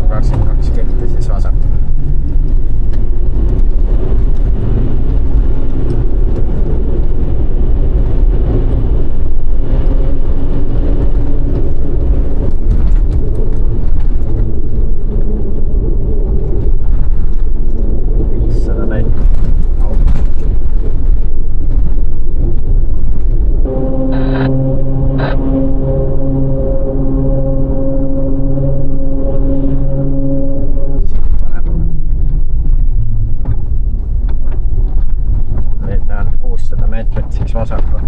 22 kilti siis vasakule. Siis vasakul.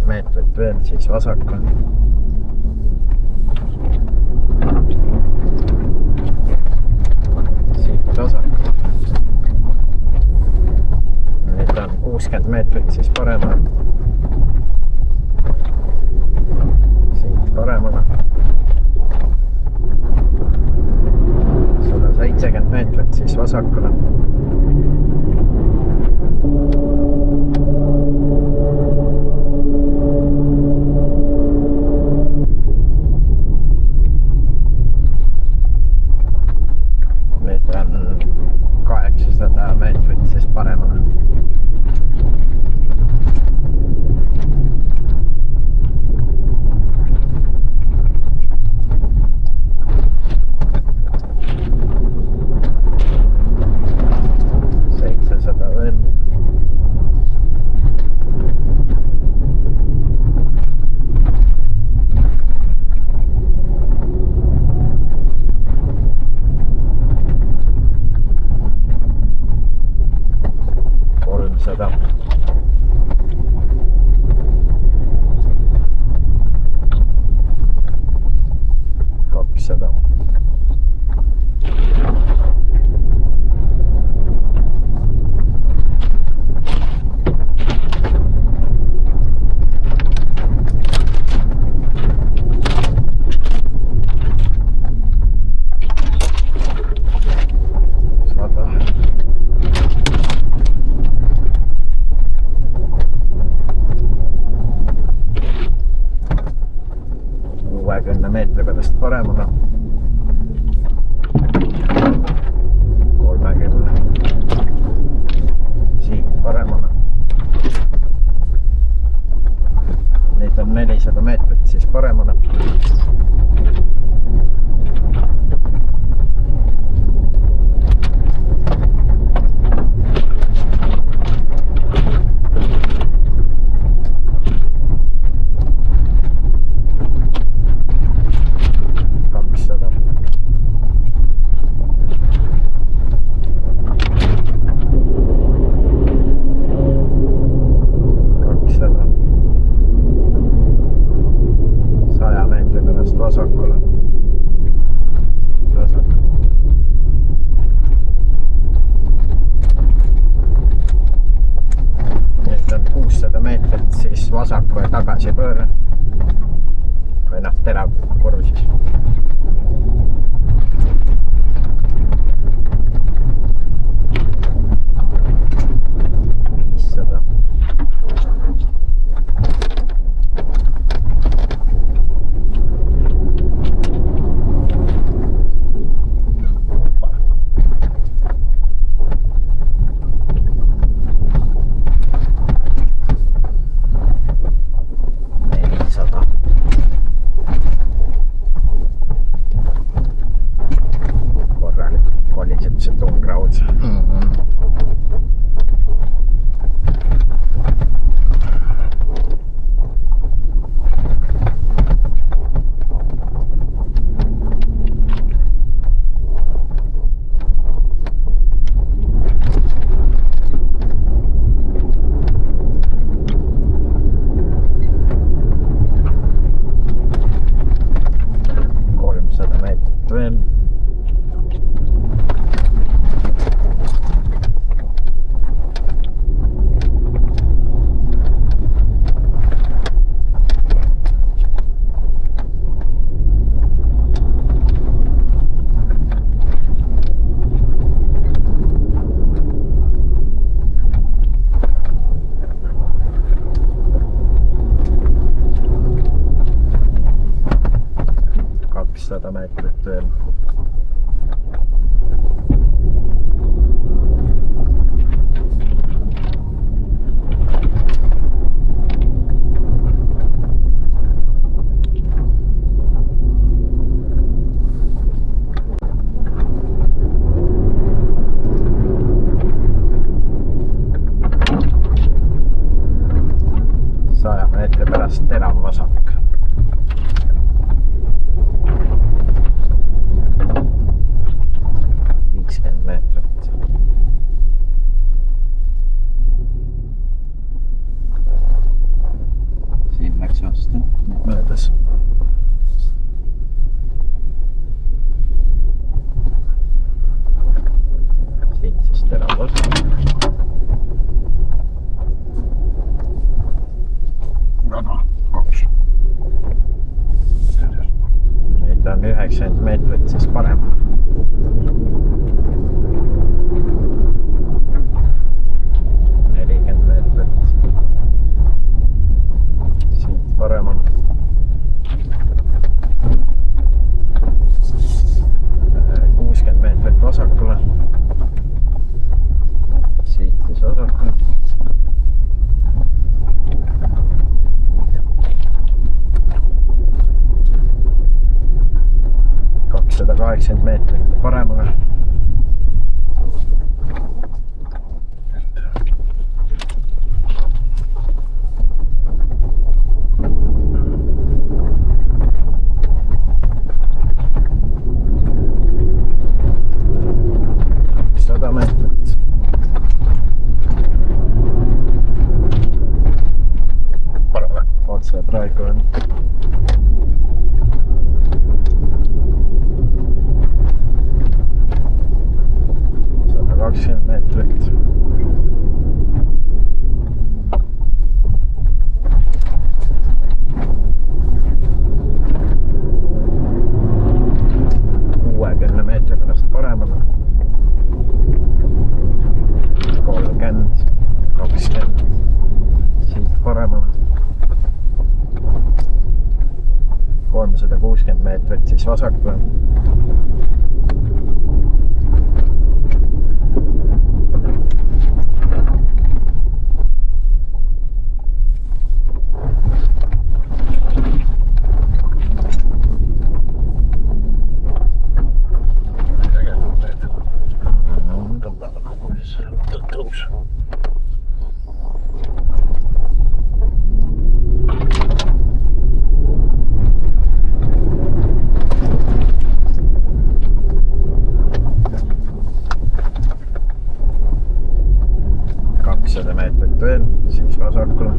Meetrit veel siis vasakul. Siit vasakul. Nüüd on 60 meetrit siis paremale. Siit paremale. 170 meetrit siis vasakule. Nüüd on 800 meetrit siis paremale. Seda. Meetri pärast paremale. 30. Siit paremale. Nüüd on 400 meetrit siis paremale. Vasakule. Siit vasakule. Nüüd on 600 meetrit siis vasakule tagasi pööre. Või terav kurv siis. 100 meetrit veel. Pärast terav vasak. meetrit. Siin läks vastu. Möödas. Siin siis terav vasak. Nüüd on 90 meetrit siis parem. Paremana. 60 meetrit vasakule. Siit siis vasakule. ...280 meetrit paremale. Otse praegu on. ...120 meetrit. ...60 meetri pärast paremale. 30, 20, siit paremale. 360 meetrit siis vasakule. ...meetrit veel, siis vasakule.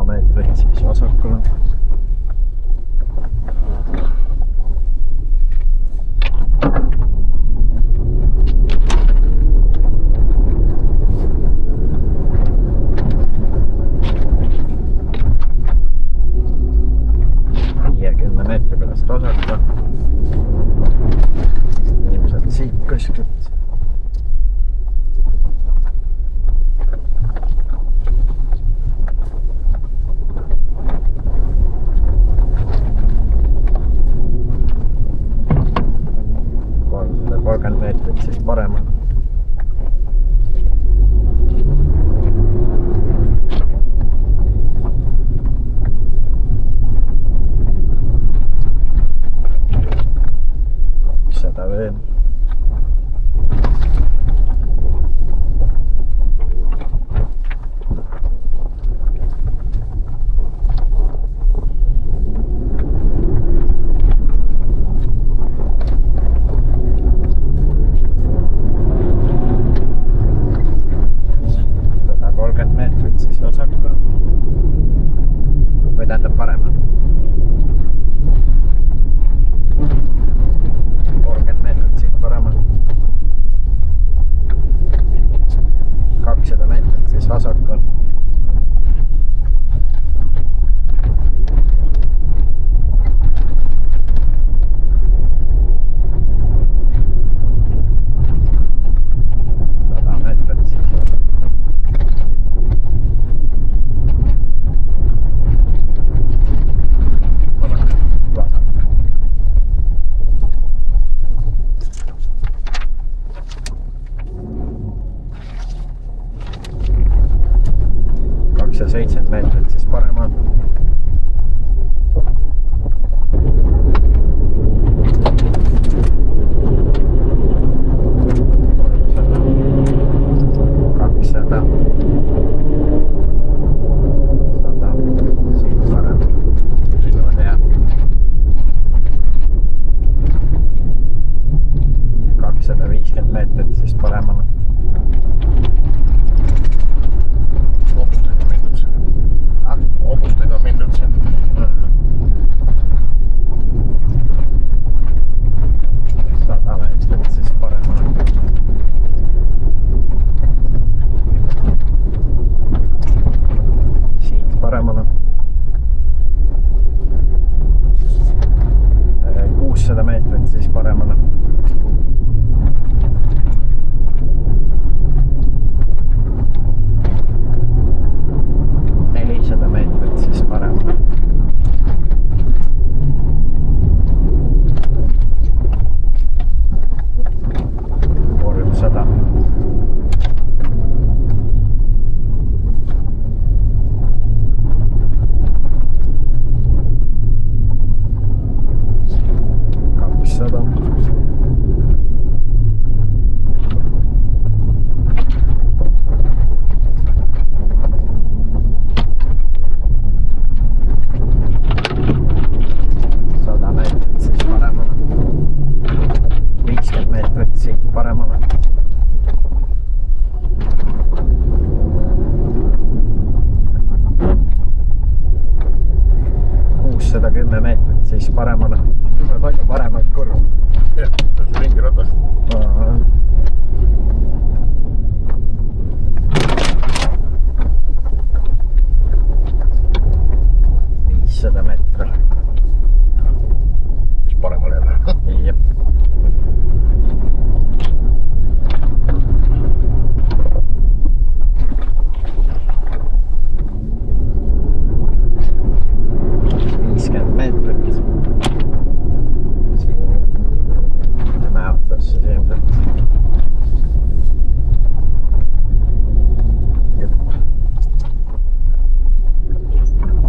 ...meetrit siis vasakule. ...meetri pärast vasakule. Ilmselt siit kuskilt. ...meetrit siis paremal. ...200 veel. 210 meetrit, siis paremale, palju paremalt kurv. Jah, ringi ratast. 500 meetrit. Mis paremale jälle. Jep.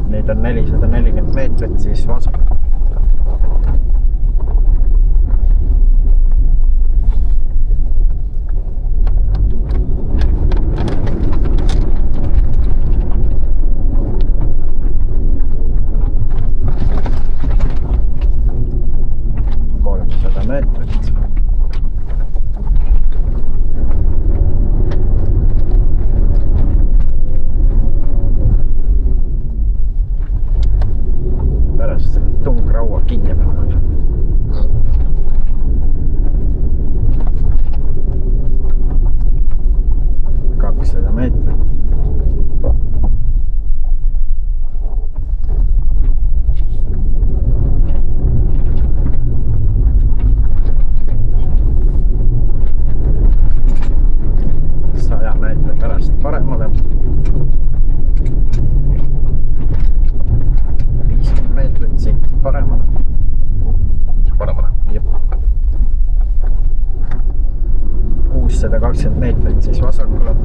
Neid on 440 meetrit, siis vasak. Meetrit. Pärast tungraua kinni peale. 200 meetrit. Pärast paremale 50 meetrit siit paremale. Jep. 620 meetrit siis vasakule.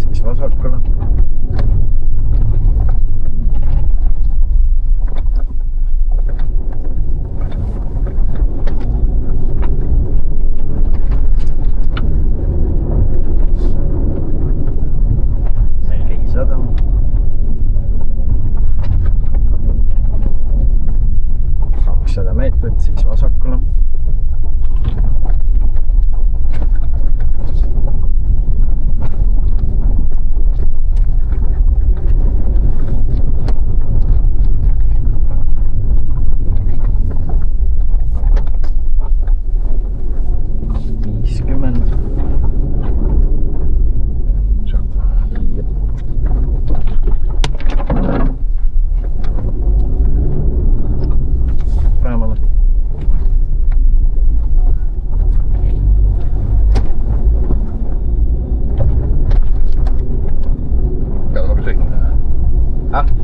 Siis vasakule. Meetrit, siis vasakule.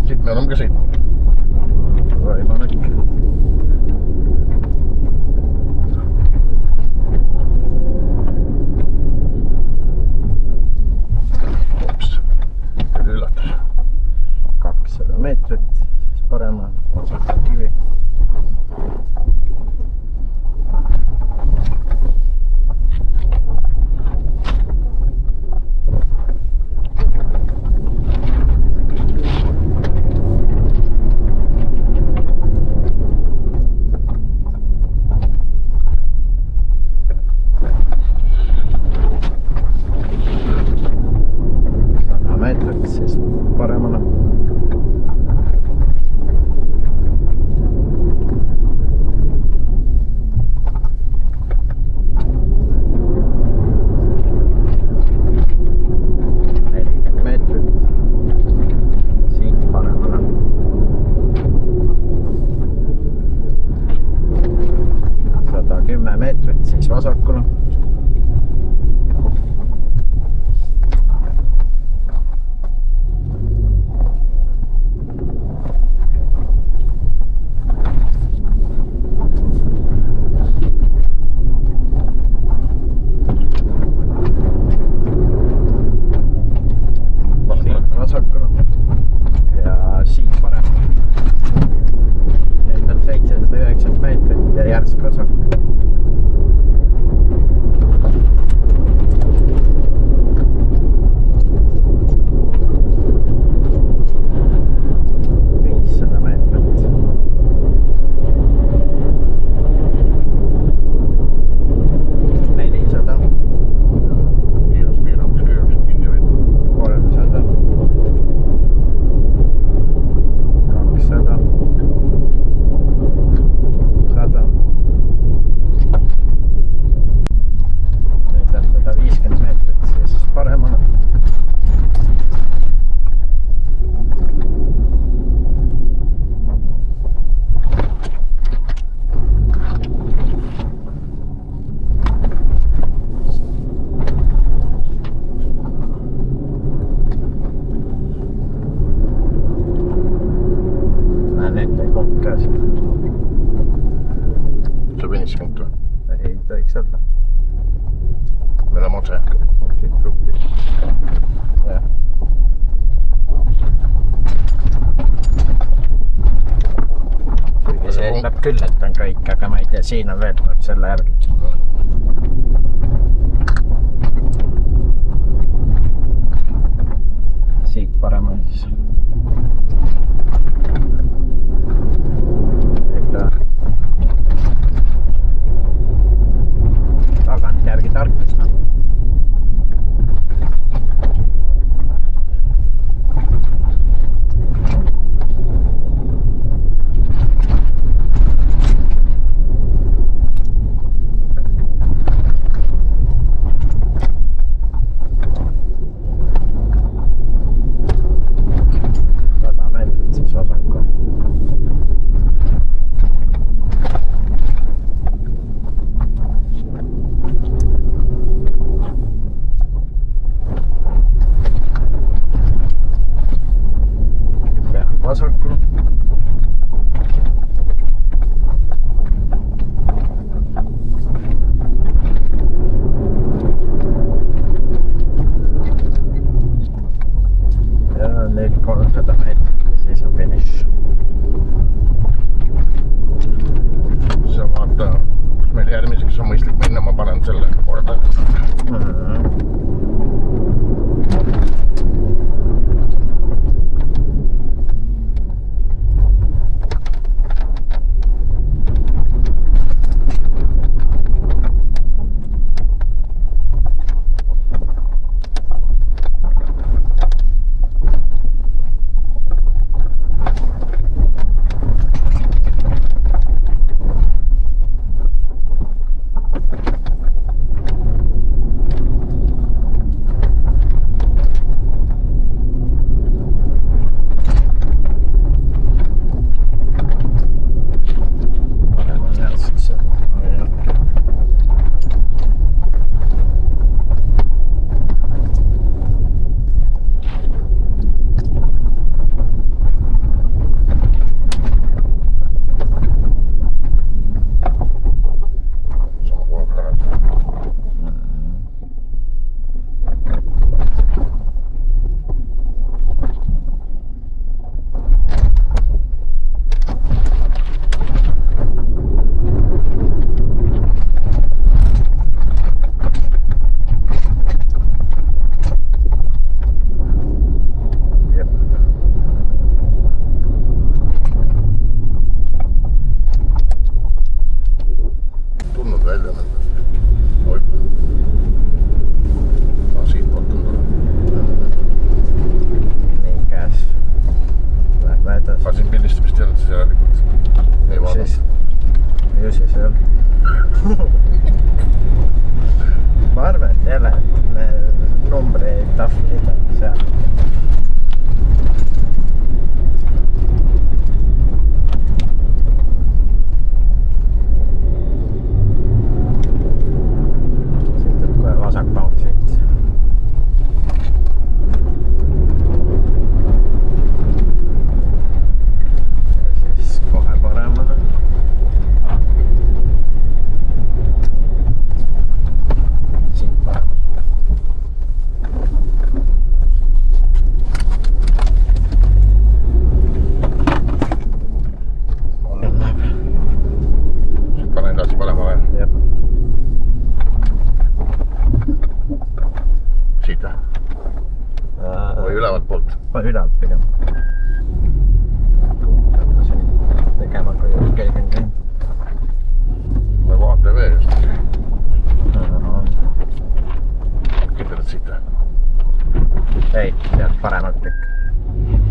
Siit me oleme ka sõitnud. Võimalik. Ups, oli üllatus. 200 meetrit, siis parema kivi. küll, et on kõik, aga ma ei tea, siin on veel selle järgi. Siit parem on siis. Tagantjärgi tarkus. Vasakul. Ja nüüd 300 meetrit ja siis on finiš. Sa vaata, kus meil järgmiseks on mõistlik minna, ma panen selle korda. Ma arvan, et jälle numbri tahvlid on seal. Siit tuleb kohe vasak pauk siit. Ja siis kohe paremale. Ülalt pigem. Tegema, kui keegi on käinud. Nagu ATV just. Kindlad siit? Ei, sealt paremalt kõik.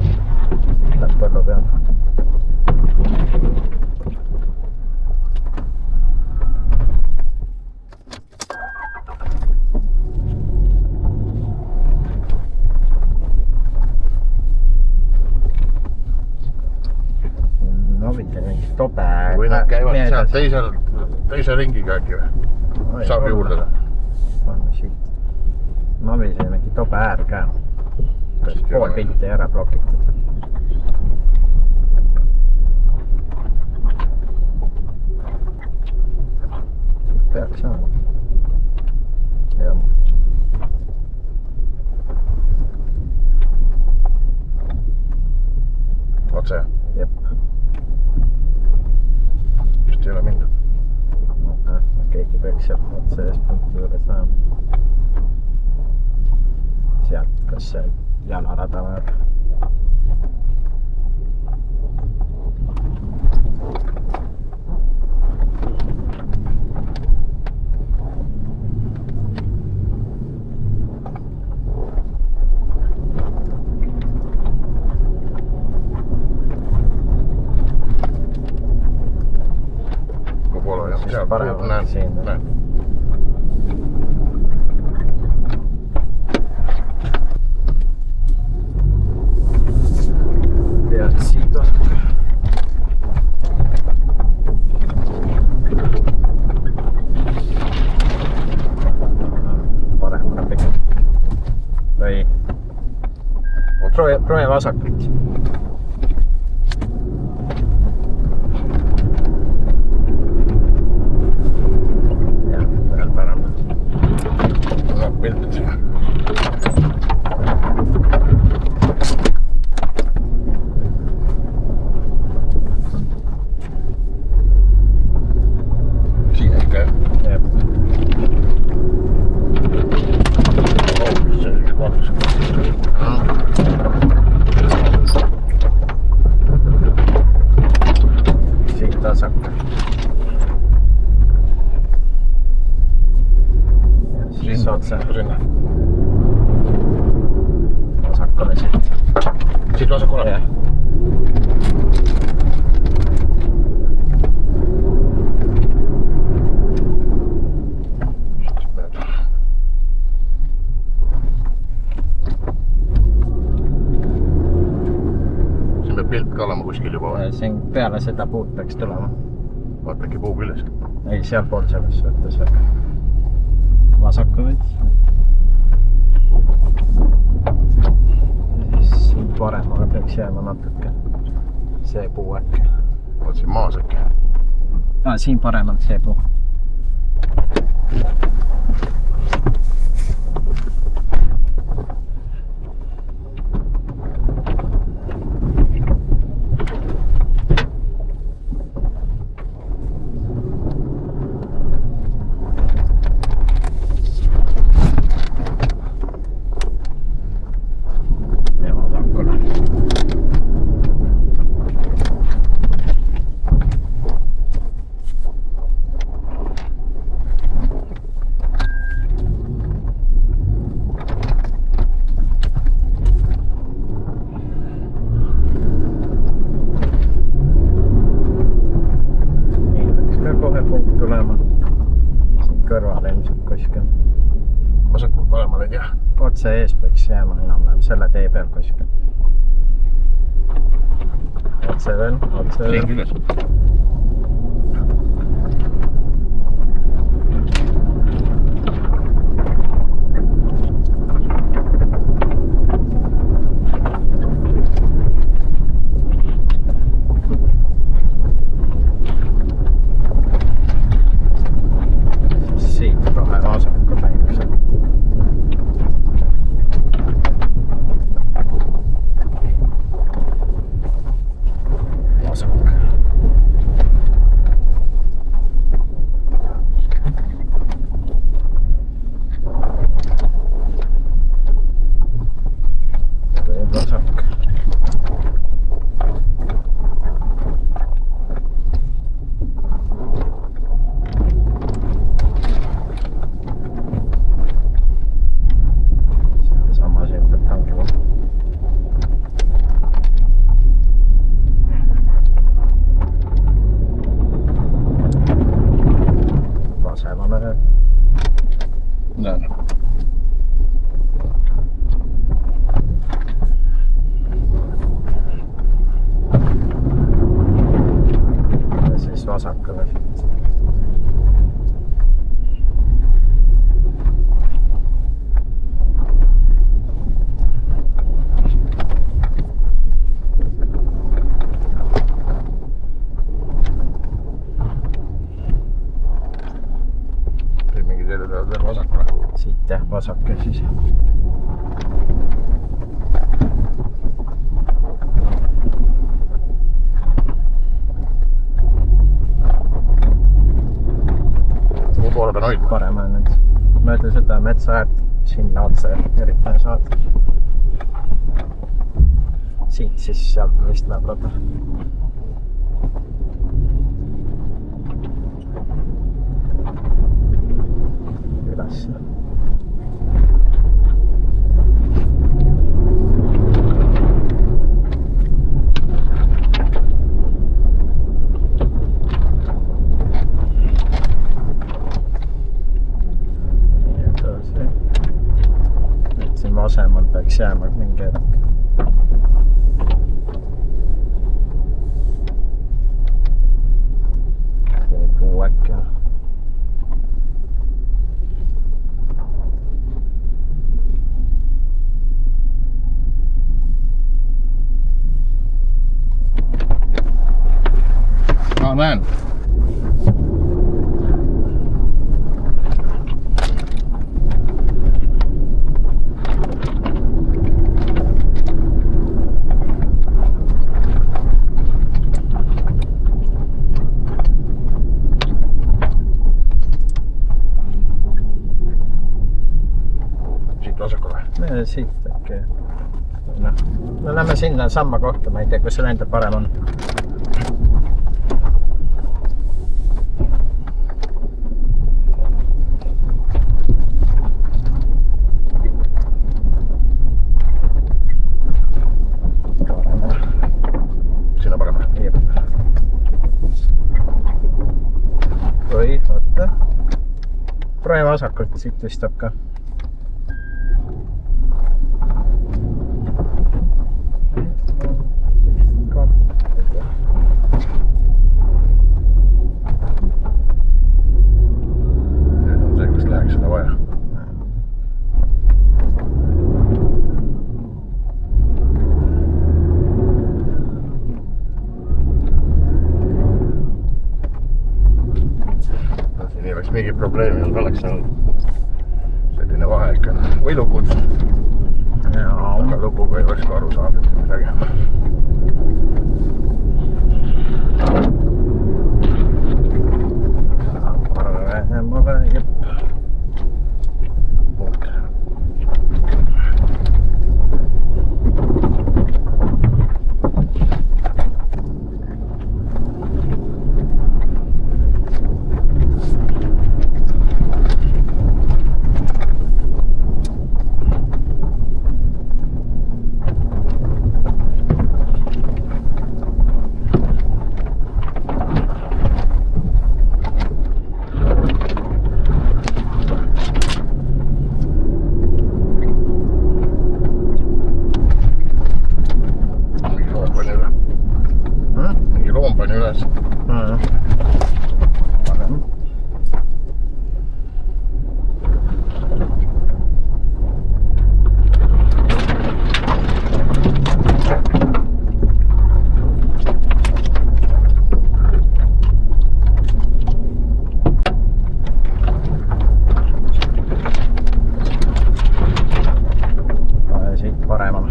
Siit läheb põllu peal. Tobe. Või nad käivad sealt teise ringiga äkki või? Saab juurde. Ma viisin mingi tobe äär ka. Pool pilti ära blokitud. Peaks saama. Jah. Otse? Jep. siit ei ole mindud. Keegi peaks sealt otse ees punkti juurde saama. Sealt, kas see jalarada vajab? Seal paremalt näen, siin. näen. Pead siit vastu. Paremale pigem. Või proovime vasakult. Pildid. Siin ikka jah? Jep. See oli valus. Siit vasak. Siis otse. Sinna. Vasakule siit. Siit vasakule? Jah. Siin peab pilt ka olema kuskil juba või? Siin peale seda puud peaks tulema. Vaata äkki puu küljes. Ei, sealpool selles võttes. Vasaku võts. Siin paremale peaks jääma natuke. See puu äkki. Vaat siin maas äkki. Siin paremalt see puu. Kõrvale ilmselt kuskil. Vasakul paremale ei tea. Otse ees peaks jääma enam-vähem selle tee peal kuskil. Otse veel, otse veel. Siin küljes. Näen. Ja siis vasakule siit. Mingi teile tahavad veel vasakule. Siit jah, vasak ja siis. metsa äärt sinna otsa üritan saada. Siit siis sealt vist läheb rada. Üles. Nüüd siin vasemal peaks jääma mingi hetk. See puu äkki on. Näen. Siit vasakule. Siit äkki. No, me lähme sinna samma kohta, ma ei tea, kus see endal parem on. Sinna paremale. Jep. Oi, oota. Proovi vasakult, siit vist saab ka. Nüüd on see, kus läheks seda vaja. Siin ei oleks mingi probleemi olnud, oleks selline vaheik on või lugud. Aga luguga ei oleks ka aru saada, et midagi. Paremale, jep. Mingi loom pani üles. Parem. Siit paremal.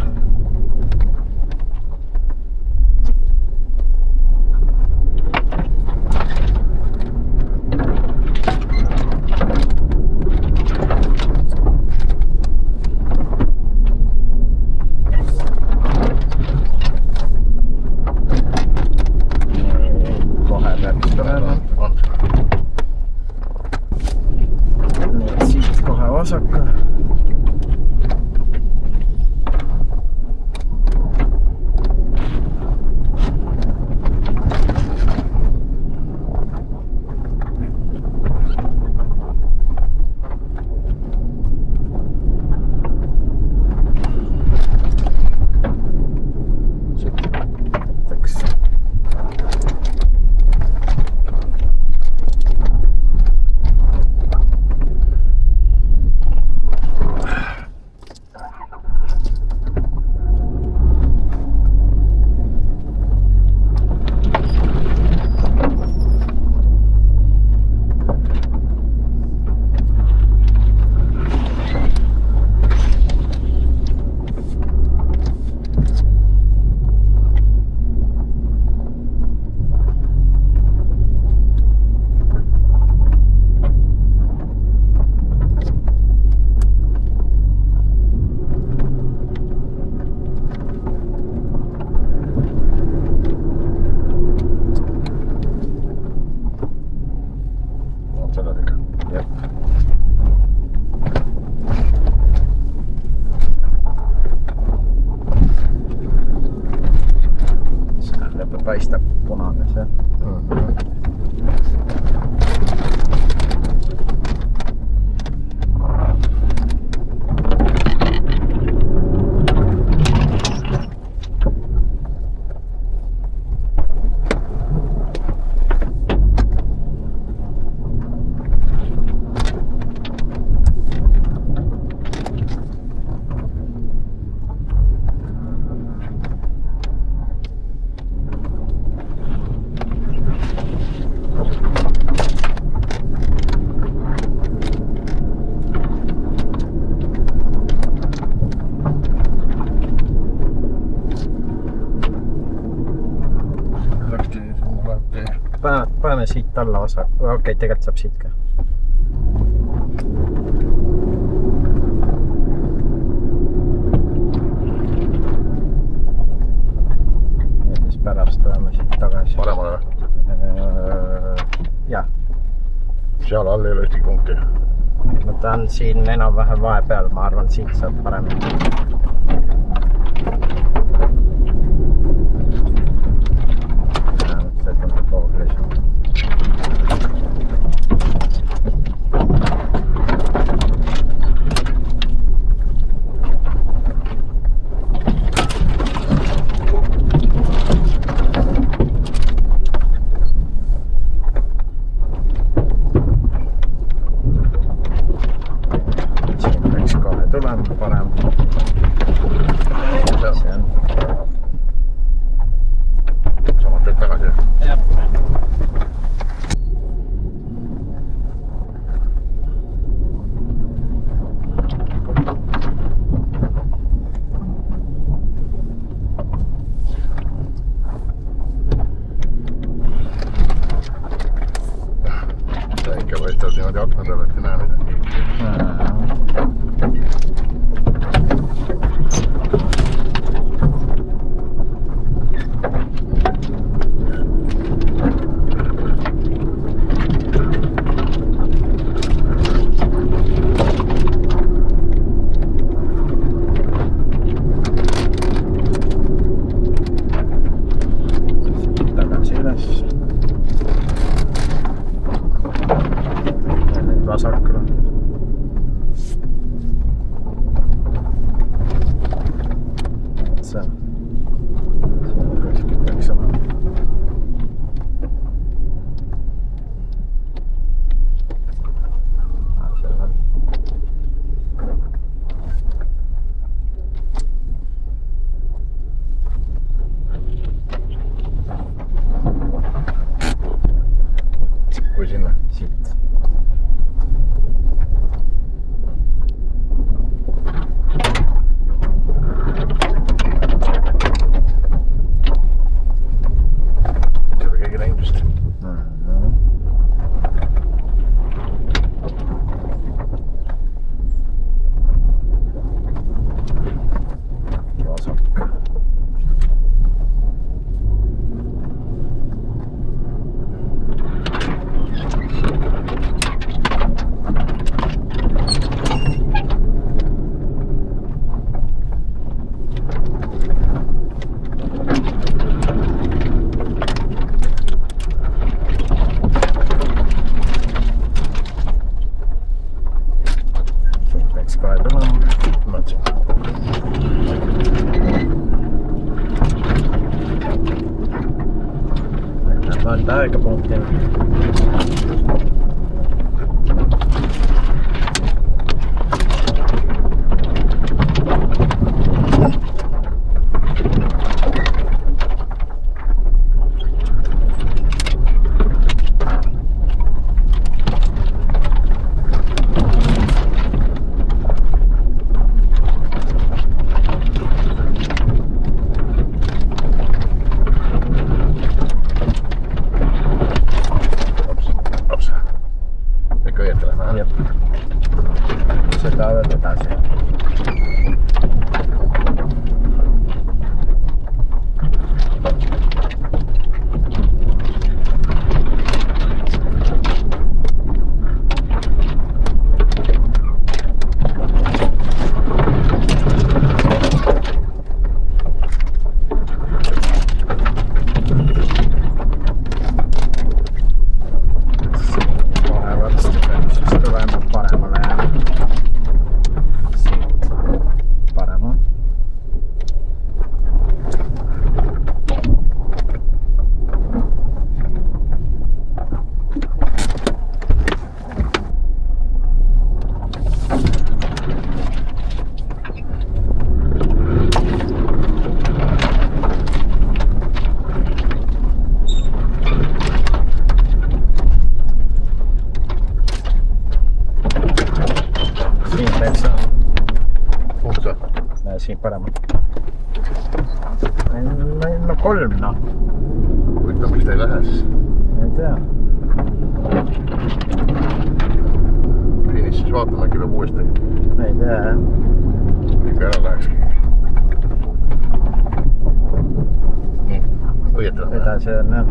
Kohe peaks tulema. Nii, siit kohe vasakul. paistab punane see. Paneme siit alla osa. Okei, tegelikult saab siit ka. Ja siis pärast tuleme siit tagasi. Paremale või? Jah. Seal all ei ole ühtegi punkti. No ta on siin enam-vähem vahepeal. Ma arvan, siit saab paremini. Paistab niimoodi akna peal, et ei näe midagi. Tagasi üles. Vasakule. See kuskil peaks olema. Seal on. Kui sinna? Siit. Mõnda aega punkti. paremalt. No 3 noh. Võtta, miks ta ei lähe siis? Ei tea. Finis siis vaatame, äkki peab uuesti. Ei tea jah. Ikka ära lähekski. Õietame. Edasi on jah.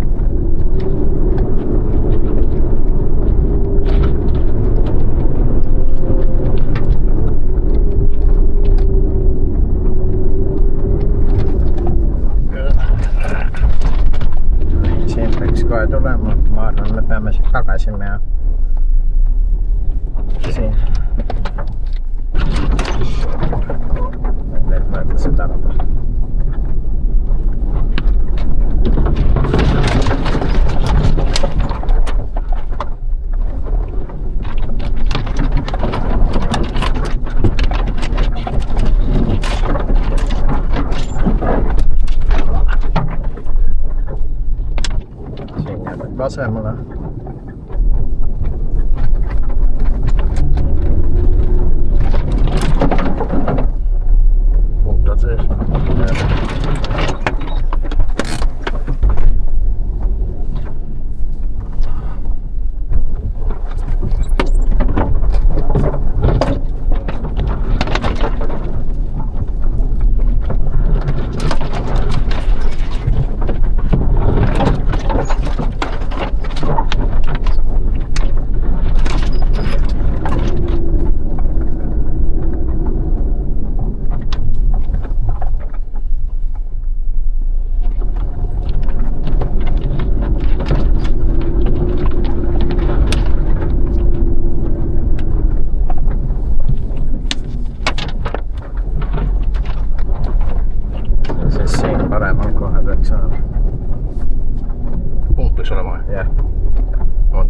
Siin peaks kohe tulema. Ma arvan, me peame siit tagasi minema. Siin. Nüüd mööda seda rada. Siin jääb vasemale. Punkt on sees. Paremal kohe peaks olema. Punkt peaks olema või? Jah. On.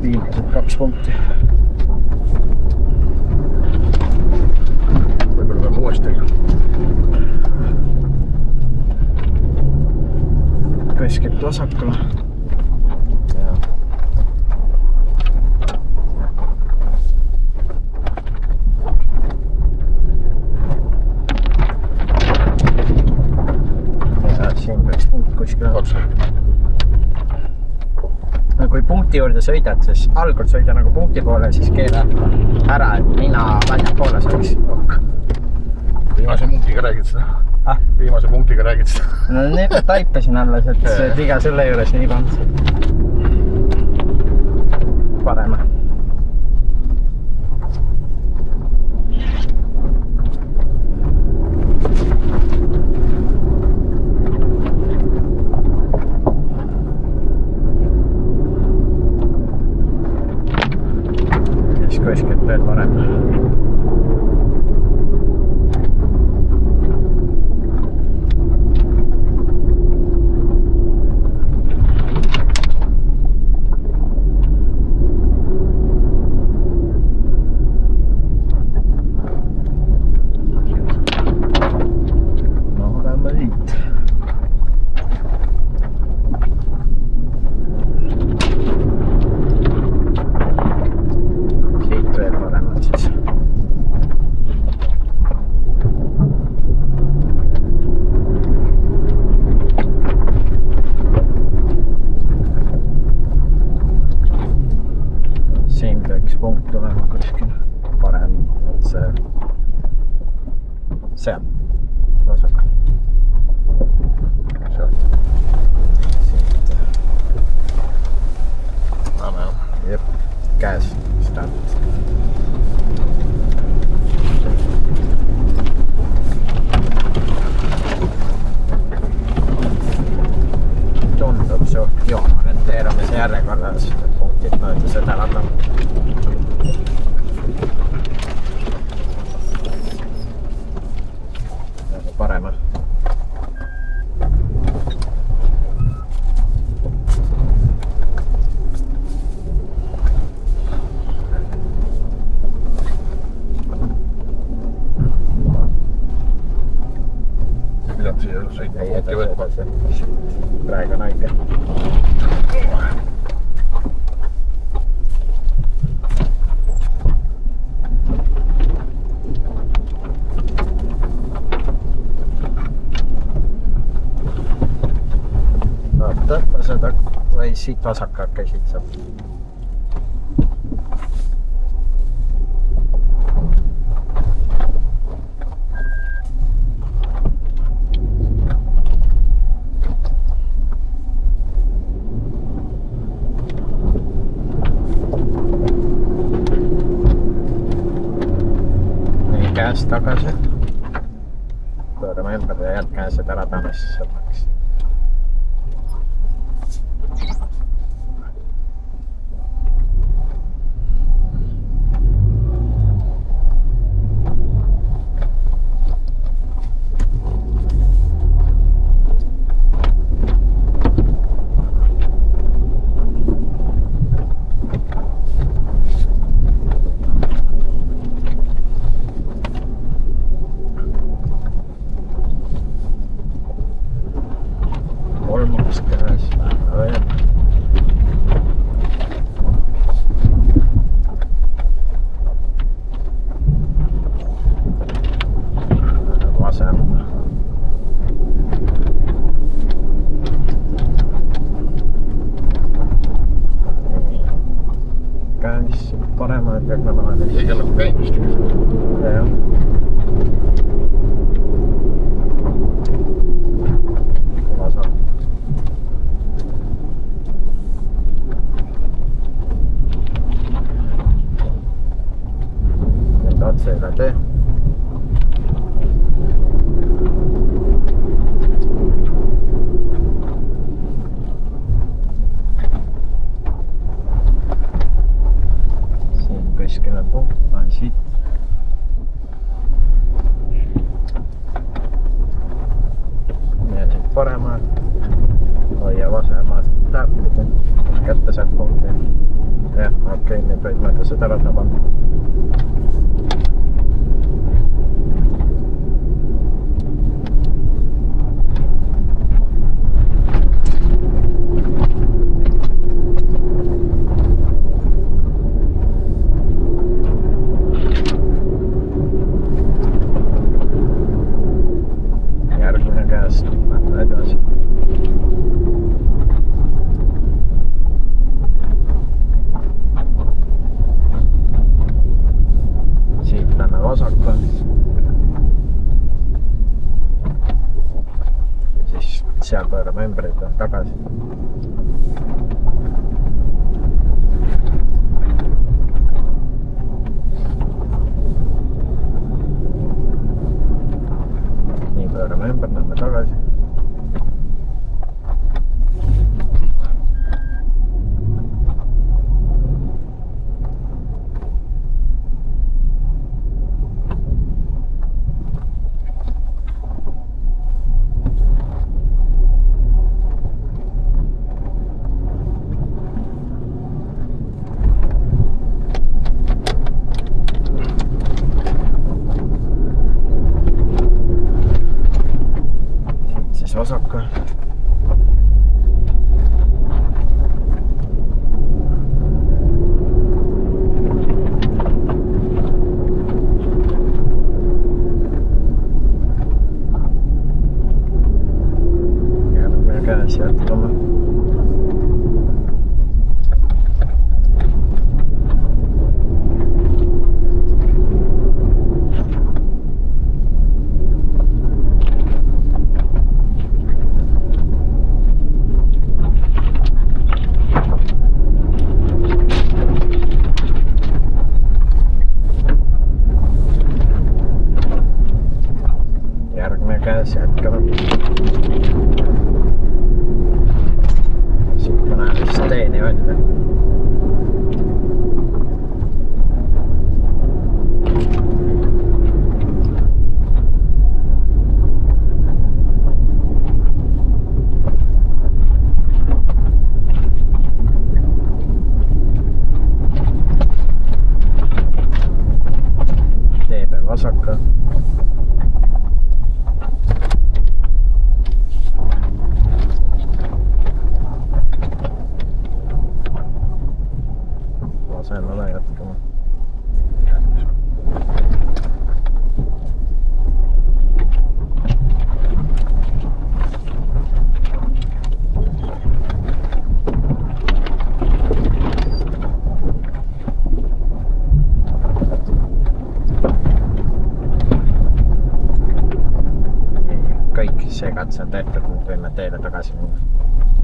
Viimased 2 punkti. Võib-olla peame uuesti. Kuskilt vasakule. Ja. Ja siin peaks punkt kuskile. Otsa. No kui punkti juurde sõidad, siis algul sõida nagu punkti poole, siis keela ära, et mina väljapoole saaks. Viimase punktiga räägid seda? Viimase punktiga räägid seda? No nüüd taipasin alles, et iga selle juures nii pandud. Parema. Siis kuskilt veel parem. Punkt olema kuskil parem, et seal vasakul. Seal. Siit. Näeme jah. Jep, käes start. Tundub suht joonorienteerumise järjekorras punktid mööda seda rada. Paremal. sõitma ei punkti võtma. edasi. Praegu on õige. Vaata seda või siit vasakake siit saab. Käest tagasi. Pöörame ümber ja jälle käesed ära tänasesse selleks. Käis parema diagonaali. Ei ole käimist. Jah. Vasak. Nüüd otse üle tee. Kuskile puhtaan siit. Ja siit parema. Hoia vasemalt täppuda. Kätte saab punkti. Jah, okei, nüüd võid mõelda seda rada panna. Edasi. Siit lähme vasakule. Siis seal pöörame ümber ja tagasi. Nii pöörame ümber, lähme tagasi. Vasakka. Järgmine käes jätkame. Käes jätkame. Siit ma näen vist teeni välja. Tee peal vasaka. kõik see katse on tehtud, nüüd võime teele tagasi minna.